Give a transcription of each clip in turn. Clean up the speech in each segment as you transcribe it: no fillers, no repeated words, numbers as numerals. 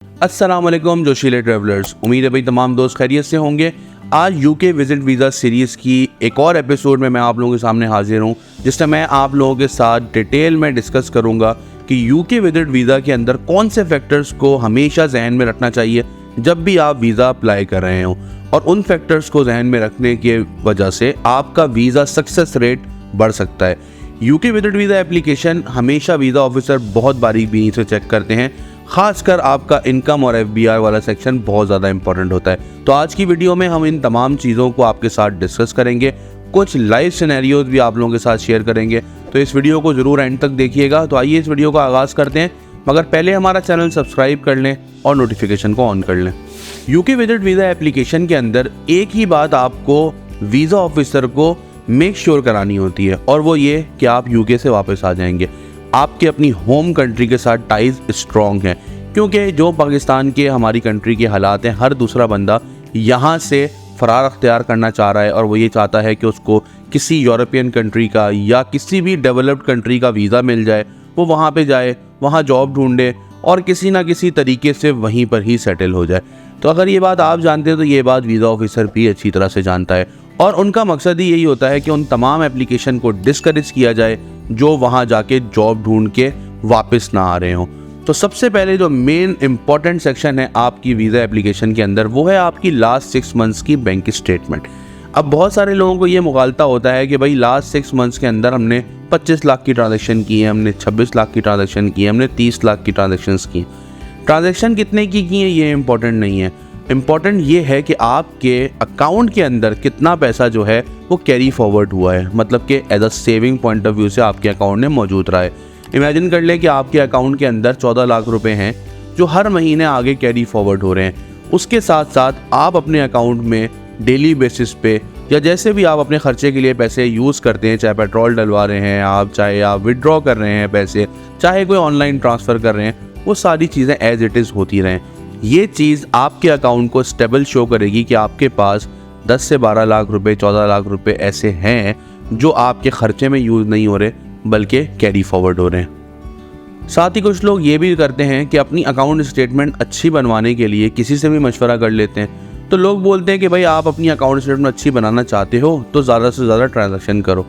अस्सलाम वालेकुम जोशीले ट्रैवलर्स। उम्मीद है भाई तमाम दोस्त खैरियत से होंगे। आज यूके विजिट वीज़ा सीरीज़ की एक और एपिसोड में मैं आप लोगों के सामने हाजिर हूँ, जिसमें मैं आप लोगों के साथ डिटेल में डिस्कस करूँगा कि यूके विजिट वीज़ा के अंदर कौन से फैक्टर्स को हमेशा जहन में रखना चाहिए जब भी आप वीज़ा अप्लाई कर रहे हो, और उन फैक्टर्स को जहन में रखने की वजह से आपका वीज़ा सक्सेस रेट बढ़ सकता है। यूके विजिट वीज़ा एप्लीकेशन हमेशा वीज़ा ऑफिसर बहुत बारीक से चेक करते हैं, खासकर आपका इनकम और एफबीआर वाला सेक्शन बहुत ज़्यादा इंपॉर्टेंट होता है। तो आज की वीडियो में हम इन तमाम चीज़ों को आपके साथ डिस्कस करेंगे, कुछ लाइव सिनेरियोज भी आप लोगों के साथ शेयर करेंगे। तो इस वीडियो को ज़रूर एंड तक देखिएगा। तो आइए इस वीडियो का आगाज़ करते हैं, मगर पहले हमारा चैनल सब्सक्राइब कर लें और नोटिफिकेशन को ऑन कर लें। यूके विजिट वीज़ा एप्लीकेशन के अंदर एक ही बात आपको वीज़ा ऑफिसर को मेक श्योर करानी होती है, और वो ये कि आप यूके से वापस आ जाएंगे। आपके अपनी होम कंट्री के साथ टाइज स्ट्रॉन्ग हैं, क्योंकि जो पाकिस्तान के हमारी कंट्री के हालात हैं, हर दूसरा बंदा यहाँ से फ़रार अख्तियार करना चाह रहा है, और वो ये चाहता है कि उसको किसी यूरोपियन कंट्री का या किसी भी डेवलप्ड कंट्री का वीज़ा मिल जाए, वो वहाँ पे जाए, वहाँ जॉब ढूंढे और किसी ना किसी तरीके से वहीं पर ही सेटल हो जाए। तो अगर ये बात आप जानते हैं तो ये बात वीज़ा ऑफिसर भी अच्छी तरह से जानता है, और उनका मकसद ही यही होता है कि उन तमाम एप्लीकेशन को डिस्करेज किया जाए जो वहाँ जाके जॉब ढूंढ के वापस ना आ रहे हों। तो सबसे पहले जो मेन इंपॉर्टेंट सेक्शन है आपकी वीज़ा एप्लीकेशन के अंदर, वो है आपकी लास्ट 6 मंथ्स की बैंक स्टेटमेंट। अब बहुत सारे लोगों को ये मुगालता होता है कि भाई लास्ट 6 मंथ्स के अंदर हमने 25 लाख की ट्रांजैक्शन की है, हमने 26 लाख की ट्रांजैक्शन की है, हमने 30 लाख की ट्रांजैक्शंस की। ट्रांजैक्शन कितने की है ये इंपॉर्टेंट नहीं है। इम्पॉर्टेंट ये है कि आपके अकाउंट के अंदर कितना पैसा जो है वो कैरी फॉरवर्ड हुआ है, मतलब कि as a saving point of view से आपके अकाउंट में मौजूद रहा है। इमेजिन कर ले कि आपके अकाउंट के अंदर 14 लाख रुपए हैं जो हर महीने आगे कैरी फॉरवर्ड हो रहे हैं। उसके साथ साथ आप अपने अकाउंट में डेली बेसिस पे या जैसे भी आप अपने खर्चे के लिए पैसे यूज़ करते हैं, चाहे पेट्रोल डलवा रहे हैं आप, चाहे आप विड्रॉ कर रहे हैं पैसे, चाहे कोई ऑनलाइन ट्रांसफ़र कर रहे हैं, वो सारी चीज़ें एज इट इज़ होती रहें। ये चीज़ आपके अकाउंट को स्टेबल शो करेगी कि आपके पास 10 से 12 लाख रुपए, 14 लाख रुपए ऐसे हैं जो आपके खर्चे में यूज़ नहीं हो रहे बल्कि कैरी फॉरवर्ड हो रहे हैं। साथ ही कुछ लोग ये भी करते हैं कि अपनी अकाउंट स्टेटमेंट अच्छी बनवाने के लिए किसी से भी मशवरा कर लेते हैं। तो लोग बोलते हैं कि भाई आप अपनी अकाउंट स्टेटमेंट अच्छी बनाना चाहते हो तो ज़्यादा से ज़्यादा ट्रांजैक्शन करो।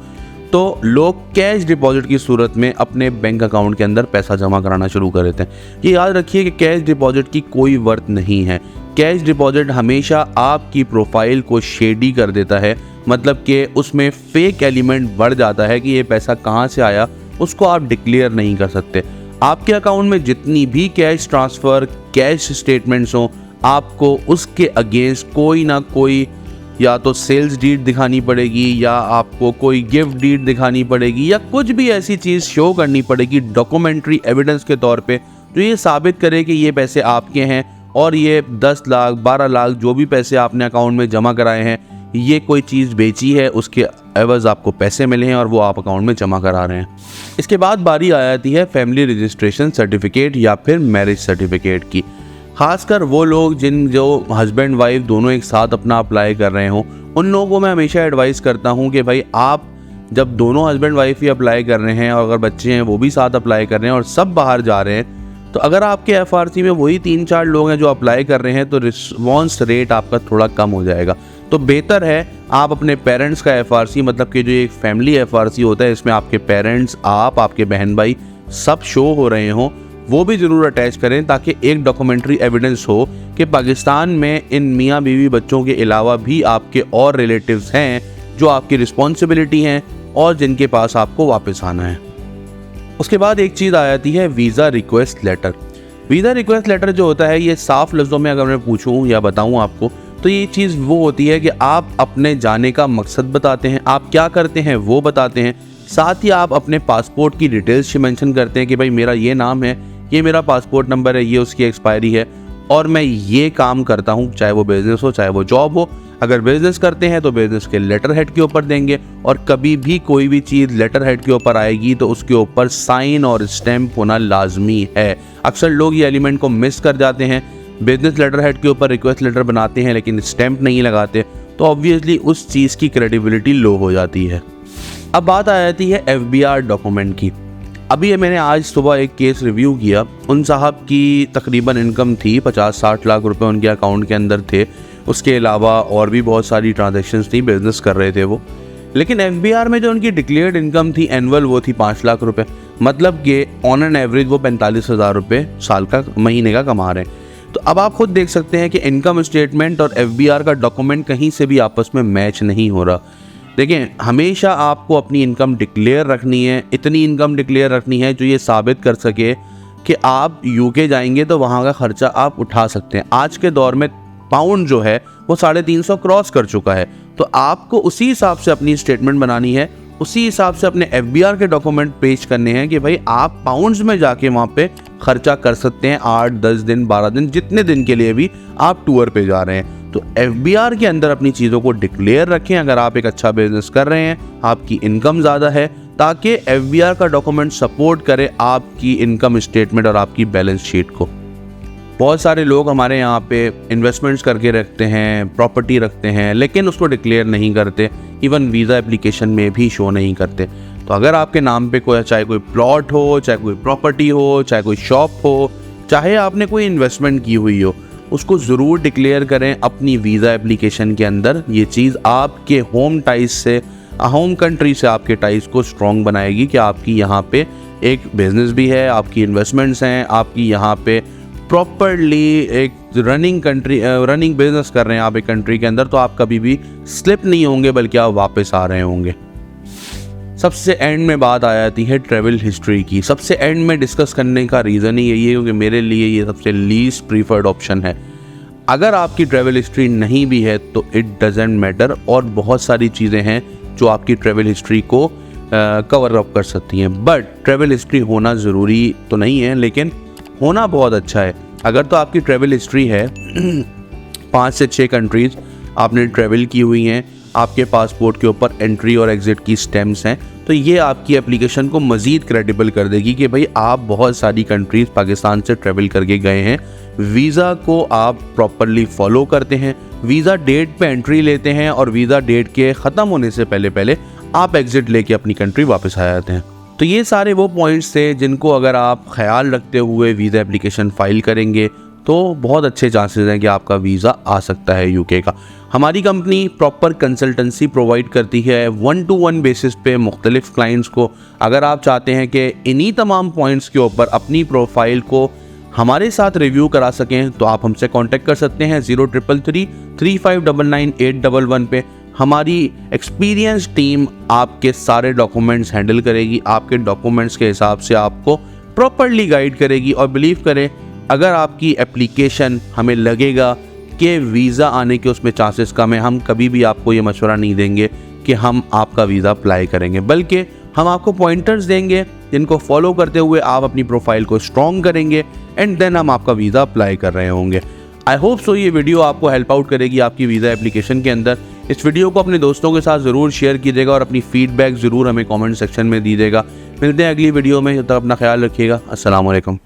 तो लोग कैश डिपॉजिट की सूरत में अपने बैंक अकाउंट के अंदर पैसा जमा कराना शुरू कर देते हैं। ये याद रखिए कि कैश डिपॉजिट की कोई वर्थ नहीं है। कैश डिपॉजिट हमेशा आपकी प्रोफाइल को शेडी कर देता है, मतलब कि उसमें फेक एलिमेंट बढ़ जाता है कि ये पैसा कहाँ से आया, उसको आप डिक्लेयर नहीं कर सकते। आपके अकाउंट में जितनी भी कैश ट्रांसफ़र, कैश स्टेटमेंट्स हों, आपको उसके अगेंस्ट कोई ना कोई या तो सेल्स डीड दिखानी पड़ेगी, या आपको कोई गिफ्ट डीड दिखानी पड़ेगी, या कुछ भी ऐसी चीज़ शो करनी पड़ेगी डॉक्यूमेंट्री एविडेंस के तौर पे, जो ये साबित करे कि ये पैसे आपके हैं और ये 10 लाख 12 लाख जो भी पैसे आपने अकाउंट में जमा कराए हैं, ये कोई चीज़ बेची है, उसके एवज़ आपको पैसे मिले हैं और वो आप अकाउंट में जमा करा रहे हैं। इसके बाद बारी आ जाती है फैमिली रजिस्ट्रेशन सर्टिफिकेट या फिर मैरिज सर्टिफिकेट की। खासकर वो लोग जो हस्बैंड वाइफ दोनों एक साथ अपना अप्लाई कर रहे हों, उन लोगों को मैं हमेशा एडवाइस करता हूं कि भाई आप जब दोनों हस्बैंड वाइफ ही अप्लाई कर रहे हैं और अगर बच्चे हैं वो भी साथ अप्लाई कर रहे हैं और सब बाहर जा रहे हैं, तो अगर आपके एफआरसी में वही 3-4 लोग हैं जो अप्लाई कर रहे हैं तो रिस्पॉन्स रेट आपका थोड़ा कम हो जाएगा। तो बेहतर है आप अपने पेरेंट्स का एफआरसी, मतलब कि जो एक फैमिली एफआरसी होता है, इसमें आपके पेरेंट्स, आप, आपके बहन भाई सब शो हो रहे हों, वो भी ज़रूर अटैच करें, ताकि एक डॉक्यूमेंट्री एविडेंस हो कि पाकिस्तान में इन मियाँ बीवी बच्चों के अलावा भी आपके और रिलेटिव्स हैं जो आपकी रिस्पॉन्सिबिलिटी हैं और जिनके पास आपको वापस आना है। उसके बाद एक चीज़ आ जाती है visa request letter. Visa request letter जो होता है, ये साफ लफ्ज़ों में अगर मैं पूछूं या बताऊं आपको, तो ये चीज़ वो होती है कि आप अपने जाने का मकसद बताते हैं, आप क्या करते हैं वो बताते हैं, साथ ही आप अपने पासपोर्ट की डिटेल्स मेंशन करते हैं कि भाई मेरा ये नाम है, ये मेरा पासपोर्ट नंबर है, ये उसकी एक्सपायरी है, और मैं ये काम करता हूँ, चाहे वो बिज़नेस हो चाहे वो जॉब हो। अगर बिज़नेस करते हैं तो बिज़नेस के लेटर हेड के ऊपर देंगे, और कभी भी कोई भी चीज़ लेटर हेड के ऊपर आएगी तो उसके ऊपर साइन और स्टैम्प होना लाजमी है। अक्सर लोग ये एलिमेंट को मिस कर जाते हैं, बिज़नेस लेटर हेड के ऊपर रिक्वेस्ट लेटर बनाते हैं लेकिन स्टैम्प नहीं लगाते, तो ऑब्वियसली उस चीज़ की क्रेडिबिलिटी लो हो जाती है। अब बात आ जाती है एफबीआर डॉक्यूमेंट की। अभी मैंने आज सुबह एक केस रिव्यू किया, उन साहब की तकरीबन इनकम थी 50-60 लाख रुपए उनके अकाउंट के अंदर थे। उसके अलावा और भी बहुत सारी ट्रांजैक्शंस थी, बिजनेस कर रहे थे वो। लेकिन एफबीआर में जो उनकी डिक्लेयर्ड इनकम थी एनुअल, वो थी 5 लाख रुपए। मतलब कि ऑन एन एवरेज वो 45,000 रुपये साल का, महीने का कमा रहे हैं। तो अब आप खुद देख सकते हैं कि इनकम स्टेटमेंट और एफबीआर का डॉक्यूमेंट कहीं से भी आपस में मैच नहीं हो रहा। देखें, हमेशा आपको अपनी इनकम डिक्लेयर रखनी है, इतनी इनकम डिक्लेयर रखनी है जो ये साबित कर सके कि आप यूके जाएंगे तो वहाँ का खर्चा आप उठा सकते हैं। आज के दौर में पाउंड जो है वो 350 क्रॉस कर चुका है, तो आपको उसी हिसाब से अपनी स्टेटमेंट बनानी है, उसी हिसाब से अपने एफबीआर के डॉक्यूमेंट पेश करने हैं कि भाई आप पाउंड्स में जाके वहाँ पे खर्चा कर सकते हैं 8-10 दिन 12 दिन, जितने दिन के लिए भी आप टूर पे जा रहे हैं। तो एफबीआर के अंदर अपनी चीज़ों को डिक्लेयर रखें। अगर आप एक अच्छा बिजनेस कर रहे हैं, आपकी इनकम ज़्यादा है, ताकि एफबीआर का डॉक्यूमेंट सपोर्ट करे आपकी इनकम स्टेटमेंट और आपकी बैलेंस शीट को। बहुत सारे लोग हमारे यहाँ पे इन्वेस्टमेंट्स करके रखते हैं, प्रॉपर्टी रखते हैं, लेकिन उसको डिक्लेयर नहीं करते, इवन वीज़ा एप्लीकेशन में भी शो नहीं करते। तो अगर आपके नाम पे कोई, चाहे कोई प्लॉट हो, चाहे कोई प्रॉपर्टी हो, चाहे कोई शॉप हो, चाहे आपने कोई इन्वेस्टमेंट की हुई हो, उसको ज़रूर डिक्लेयर करें अपनी वीज़ा एप्लीकेशन के अंदर। ये चीज़ आपके होम टाइज से, होम कंट्री से आपके टाइज को स्ट्रॉन्ग बनाएगी कि आपकी यहाँ पे एक बिजनेस भी है, आपकी इन्वेस्टमेंट्स हैं, आपकी यहाँ पे प्रॉपरली एक रनिंग बिजनेस कर रहे हैं आप एक कंट्री के अंदर, तो आप कभी भी स्लिप नहीं होंगे, बल्कि आप वापस आ रहे होंगे। सबसे एंड में बात आ जाती है ट्रैवल हिस्ट्री की। सबसे एंड में डिस्कस करने का रीज़न ही यही है क्योंकि मेरे लिए ये सबसे लीस्ट प्रीफर्ड ऑप्शन है। अगर आपकी ट्रैवल हिस्ट्री नहीं भी है तो इट डजेंट मैटर, और बहुत सारी चीज़ें हैं जो आपकी ट्रैवल हिस्ट्री को कवर अप कर सकती हैं। बट ट्रैवल हिस्ट्री होना ज़रूरी तो नहीं है, लेकिन होना बहुत अच्छा है। अगर तो आपकी ट्रैवल हिस्ट्री है 5 से 6 कंट्रीज़ आपने ट्रैवल की हुई हैं, आपके पासपोर्ट के ऊपर एंट्री और एग्ज़िट की स्टैम्प्स हैं, तो ये आपकी एप्लीकेशन को मज़ीद क्रेडिबल कर देगी कि भाई आप बहुत सारी कंट्रीज़ पाकिस्तान से ट्रैवल करके गए हैं। वीज़ा को आप प्रॉपरली फॉलो करते हैं, वीज़ा डेट पे एंट्री लेते हैं, और वीज़ा डेट के ख़त्म होने से पहले पहले आप एग्ज़िट लेके अपनी कंट्री वापस आ जाते हैं। तो ये सारे वो पॉइंट्स थे जिनको अगर आप ख्याल रखते हुए वीज़ा एप्लीकेशन फ़ाइल करेंगे तो बहुत अच्छे चांसेस हैं कि आपका वीज़ा आ सकता है यूके का। हमारी कंपनी प्रॉपर कंसल्टेंसी प्रोवाइड करती है 1-to-1 बेसिस पे मुख्तलिफ क्लाइंट्स को। अगर आप चाहते हैं कि इन्हीं तमाम पॉइंट्स के ऊपर अपनी प्रोफाइल को हमारे साथ रिव्यू करा सकें तो आप हमसे कांटेक्ट कर सकते हैं 0333-3599-811 पे। हमारी एक्सपीरियंस टीम आपके सारे डॉक्यूमेंट्स हैंडल करेगी, आपके डॉक्यूमेंट्स के हिसाब से आपको प्रॉपरली गाइड करेगी। और बिलीव करें, अगर आपकी एप्लीकेशन हमें लगेगा कि वीज़ा आने के उसमें चांसेस कम है, हम कभी भी आपको ये मशवरा नहीं देंगे कि हम आपका वीज़ा अप्लाई करेंगे, बल्कि हम आपको पॉइंटर्स देंगे जिनको फॉलो करते हुए आप अपनी प्रोफाइल को स्ट्रॉन्ग करेंगे, एंड देन हम आपका वीज़ा अप्लाई कर रहे होंगे। आई होप सो ये वीडियो आपको हेल्प आउट करेगी आपकी वीज़ा एप्लीकेशन के अंदर। इस वीडियो को अपने दोस्तों के साथ ज़रूर शेयर कीजिएगा और अपनी फीडबैक ज़रूर हमें कमेंट सेक्शन में दीजिएगा। मिलते हैं अगली वीडियो में, जब तक अपना ख्याल रखिएगा। अस्सलाम वालेकुम।